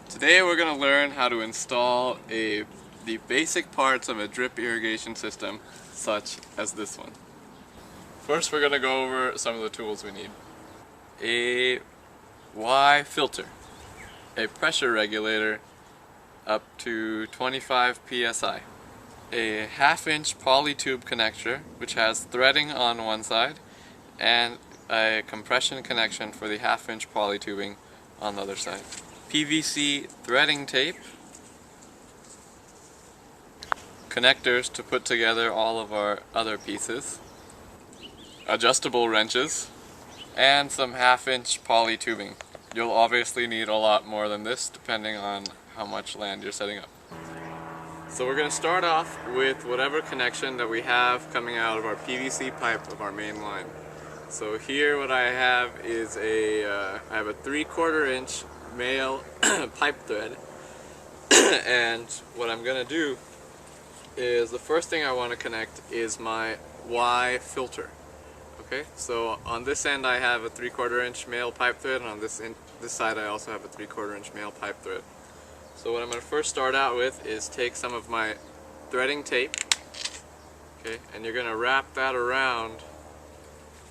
Today we're going to learn how to install the basic parts of a drip irrigation system such as this one. First we're going to go over some of the tools we need. A Y filter, a pressure regulator up to 25 psi, a 1/2 inch poly tube connector which has threading on one side and a compression connection for the 1/2 inch poly tubing on the other side. PVC threading tape, connectors to put together all of our other pieces, adjustable wrenches, and some 1/2 inch poly tubing. You'll obviously need a lot more than this depending on how much land you're setting up. So we're going to start off with whatever connection that we have coming out of our PVC pipe of our main line. So here what I have is I have a 3/4 inch male pipe thread, and what I'm going to do is the first thing I want to connect is my Y filter. Okay, so on this end I have a 3/4 inch male pipe thread, and on this side I also have a 3/4 inch male pipe thread. So what I'm going to first start out with is take some of my threading tape, okay, and you're going to wrap that around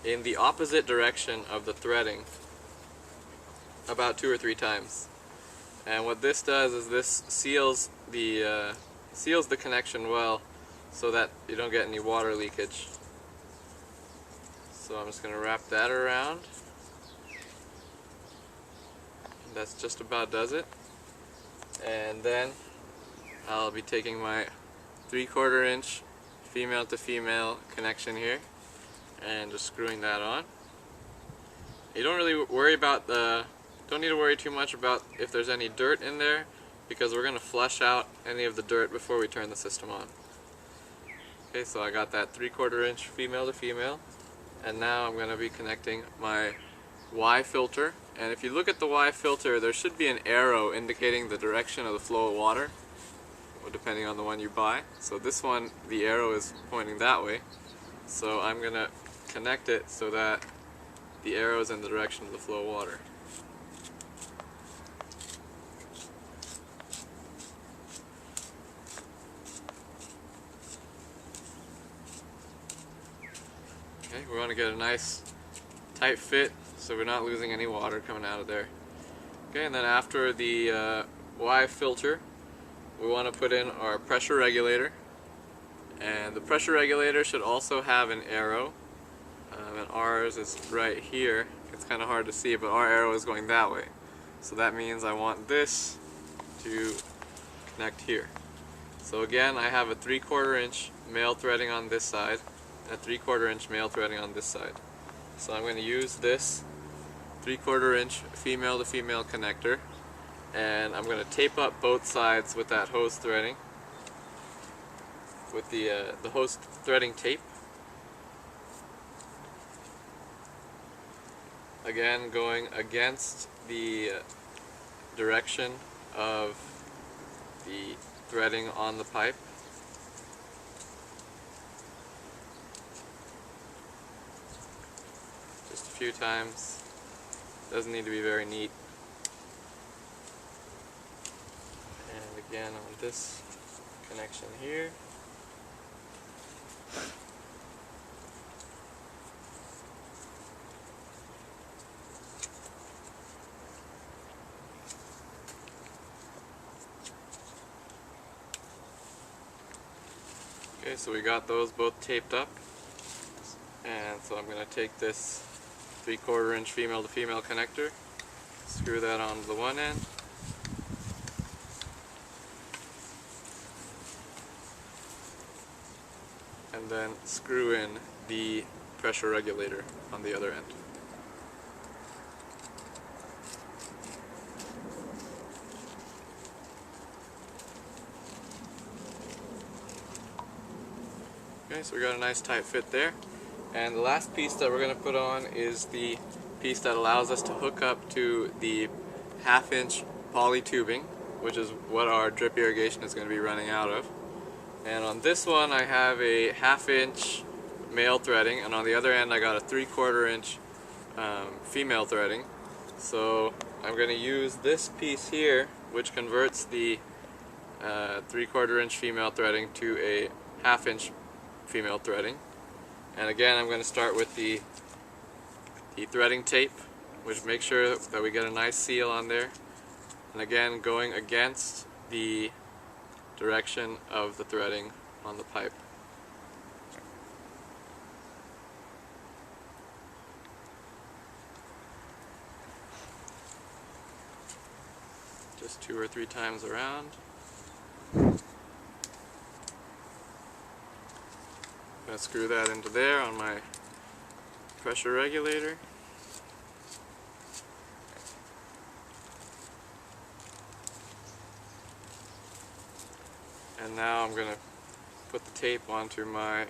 in the opposite direction of the threading about 2 or 3 times. And what this does is this seals the connection well so that you don't get any water leakage. So I'm just going to wrap that around. That's just about does it. And then I'll be taking my 3/4 inch female to female connection here and just screwing that on. You don't really worry about don't need to worry too much about if there's any dirt in there, because we're going to flush out any of the dirt before we turn the system on. Okay, so I got that 3/4 inch female to female, and now I'm going to be connecting my Y filter. And if you look at the Y filter, there should be an arrow indicating the direction of the flow of water, depending on the one you buy. So this one, the arrow is pointing that way, so I'm going to connect it so that the arrow is in the direction of the flow of water. Okay, we want to get a nice tight fit so we're not losing any water coming out of there. Okay, and then after the Y filter, we want to put in our pressure regulator, and the pressure regulator should also have an arrow, and ours is right here. It's kind of hard to see, but our arrow is going that way, so that means I want this to connect here. So again, I have a 3/4 inch male threading on this side and a 3/4 inch male threading on this side. So I'm going to use this 3/4 inch female to female connector, and I'm going to tape up both sides with that hose threading, with the hose threading tape. Again, going against the direction of the threading on the pipe. Just a few times. Doesn't need to be very neat. And again on this connection here. Okay, so we got those both taped up, and so I'm going to take this 3/4 inch female to female connector, screw that onto the one end, and then screw in the pressure regulator on the other end. Okay, so we got a nice tight fit there. And the last piece that we're going to put on is the piece that allows us to hook up to the 1/2 inch poly tubing, which is what our drip irrigation is going to be running out of. And on this one I have a 1/2 inch male threading, and on the other end I got a 3/4 inch female threading. So I'm going to use this piece here, which converts the 3/4 inch female threading to a 1/2 inch female threading. And again, I'm going to start with the threading tape, which makes sure that we get a nice seal on there. And again, going against the direction of the threading on the pipe. Just 2 or 3 times around. I'm going to screw that into there on my pressure regulator. And now I'm going to put the tape onto my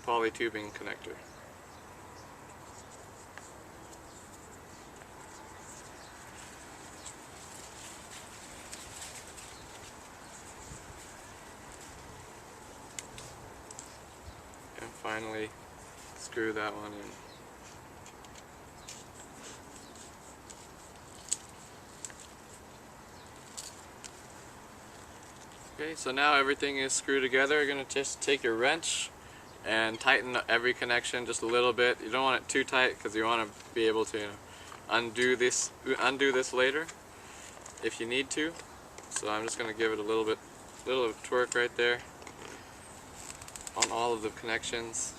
poly tubing connector. And finally screw that one in. Okay, so now everything is screwed together. You're going to just take your wrench and tighten every connection just a little bit. You don't want it too tight because you want to be able to, undo this later if you need to. So I'm just going to give it a little of twerk right there on all of the connections.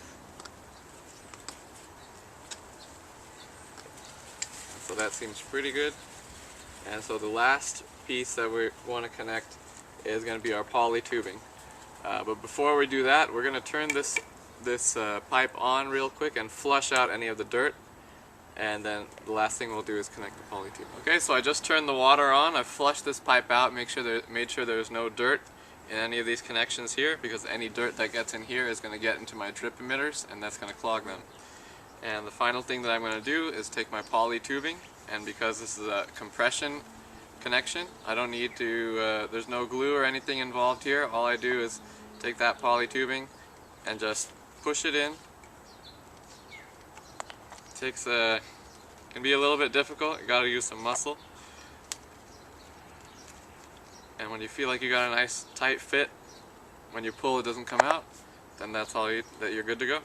So that seems pretty good. And so the last piece that we want to connect is going to be our poly tubing. But before we do that, we're going to turn this pipe on real quick and flush out any of the dirt. And then the last thing we'll do is connect the poly tube. Okay, so I just turned the water on. I flushed this pipe out, made sure there's no dirt in any of these connections here, because any dirt that gets in here is going to get into my drip emitters, and that's going to clog them. And the final thing that I'm going to do is take my poly tubing, and because this is a compression connection, I don't need to, there's no glue or anything involved here. All I do is take that poly tubing and just push it in. Can be a little bit difficult. You got to use some muscle. And when you feel like you got a nice tight fit, when you pull it doesn't come out, then that's all that you're good to go.